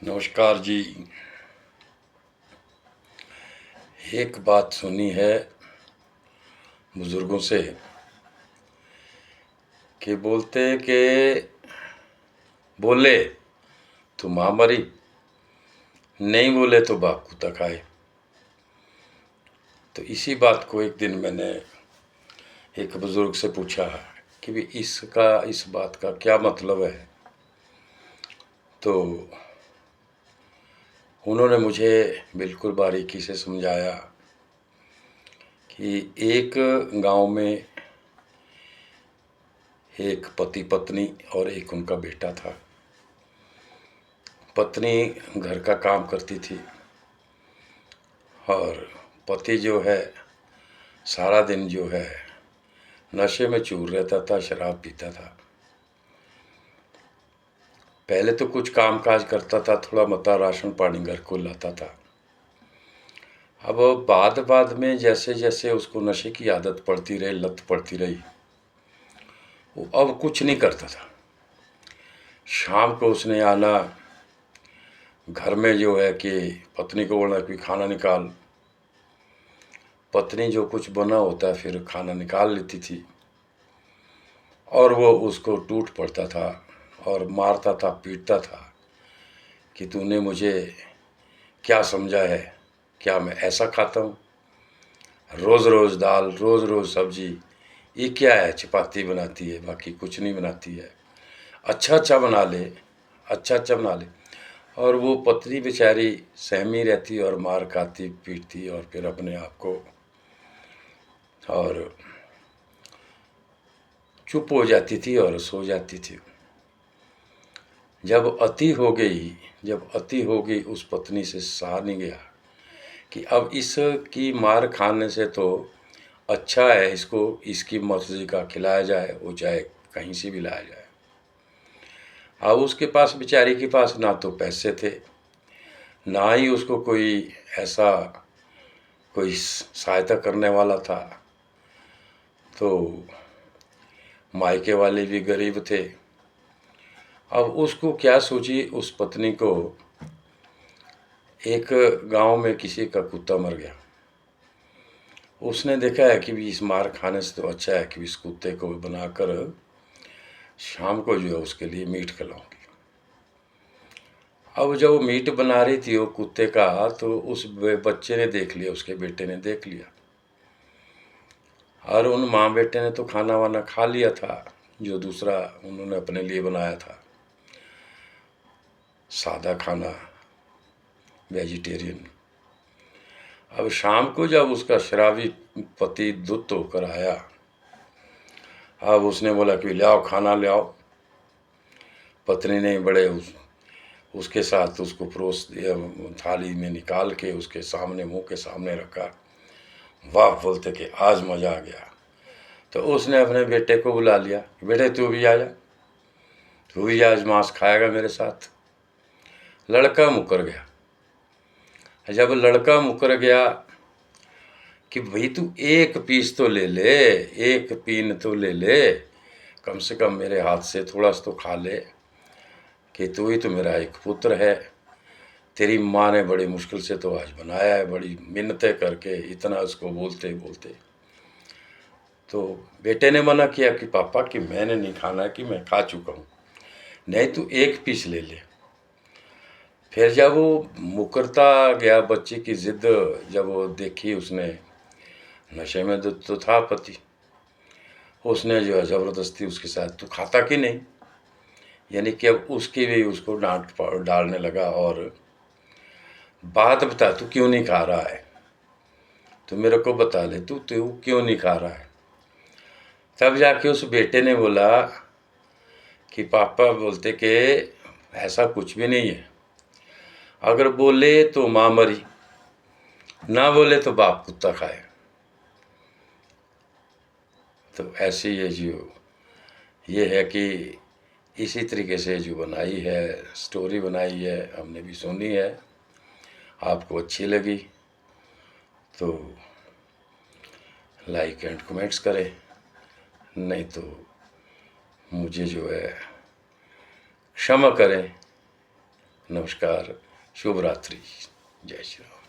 नमस्कार जी। एक बात सुनी है बुजुर्गों से कि बोलते कि बोले तो माँ मरी, नहीं बोले तो बाप कुत्ता खाए। तो इसी बात को एक दिन मैंने एक बुजुर्ग से पूछा कि भी इस बात का क्या मतलब है। तो उन्होंने मुझे बिल्कुल बारीकी से समझाया कि एक गांव में एक पति पत्नी और एक उनका बेटा था। पत्नी घर का काम करती थी और पति जो है सारा दिन जो है नशे में चूर रहता था, शराब पीता था। पहले तो कुछ काम काज करता था, थोड़ा मता राशन पानी घर को लाता था। अब बाद में जैसे जैसे उसको नशे की आदत पड़ती रही, लत पड़ती रही, वो अब कुछ नहीं करता था। शाम को उसने आना, घर में जो है कि पत्नी को बोलना कि खाना निकाल। पत्नी जो कुछ बना होता है फिर खाना निकाल लेती थी और वो उसको टूट पड़ता था और मारता था, पीटता था कि तूने मुझे क्या समझा है, क्या मैं ऐसा खाता हूँ? रोज़ रोज़ दाल, रोज़ रोज़ सब्जी, ये क्या है? चपाती बनाती है, बाकी कुछ नहीं बनाती है। अच्छा अच्छा बना ले, अच्छा अच्छा बना ले। और वो पत्नी बेचारी सहमी रहती और मार खाती, पीटती और फिर अपने आप को और चुप हो जाती थी और सो जाती थी। जब अति हो गई उस पत्नी से सहा नहीं गया कि अब इसकी मार खाने से तो अच्छा है इसको इसकी मर्जी का खिलाया जाए, वो चाहे कहीं से भी लाया जाए। अब उसके पास, बेचारी के पास ना तो पैसे थे, ना ही उसको कोई ऐसा कोई सहायता करने वाला था। तो मायके वाले भी गरीब थे। अब उसको क्या सूझी, उस पत्नी को एक गांव में किसी का कुत्ता मर गया। उसने देखा है कि भी इस मार खाने से तो अच्छा है कि इस कुत्ते को बनाकर शाम को जो है उसके लिए मीट खिलाऊंगी। अब जब वो मीट बना रही थी वो कुत्ते का, तो उस बच्चे ने देख लिया, उसके बेटे ने देख लिया और उन माँ बेटे ने तो खाना वाना खा लिया था जो दूसरा उन्होंने अपने लिए बनाया था, सादा खाना, वेजिटेरियन। अब शाम को जब उसका शराबी पति धुत होकर आया, अब उसने बोला कि ले आओ खाना ले आओ। पत्नी ने बड़े उसके साथ उसको परोस दिया, थाली में निकाल के उसके सामने, मुंह के सामने रखा। वाह बोलते कि आज मज़ा आ गया। तो उसने अपने बेटे को बुला लिया, बेटे तू भी आ जा, तू भी आज मांस खाएगा मेरे साथ। लड़का मुकर गया। जब लड़का मुकर गया कि भाई तू एक पीस तो ले ले, एक पीन तो ले ले, कम से कम मेरे हाथ से थोड़ा सा तो खा ले कि तू ही तो मेरा एक पुत्र है। तेरी माँ ने बड़ी मुश्किल से तो आज बनाया है, बड़ी मिन्नतें करके, इतना उसको बोलते बोलते। तो बेटे ने मना किया कि पापा कि मैंने नहीं खाना है, कि मैं खा चुका हूँ। नहीं तू एक पीस ले ले। फिर जब वो मुकरता गया, बच्चे की जिद जब वो देखी उसने, नशे में तो था पति, उसने जो है ज़बरदस्ती उसके साथ, तू खाता कि नहीं, यानी कि अब उसकी भी उसको डांट डालने लगा और बात बता तू क्यों नहीं खा रहा है, तो मेरे को बता ले तू तू क्यों नहीं खा रहा है। तब जाके उस बेटे ने बोला कि पापा बोलते कि ऐसा कुछ भी नहीं है, अगर बोले तो माँ मरी, ना बोले तो बाप कुत्ता खाए। तो ऐसी ये है कि इसी तरीके से जो बनाई है, स्टोरी बनाई है, हमने भी सुनी है। आपको अच्छी लगी तो लाइक एंड कमेंट्स करें, नहीं तो मुझे जो है क्षमा करें। नमस्कार, शुभ रात्रि, जय श्री राम।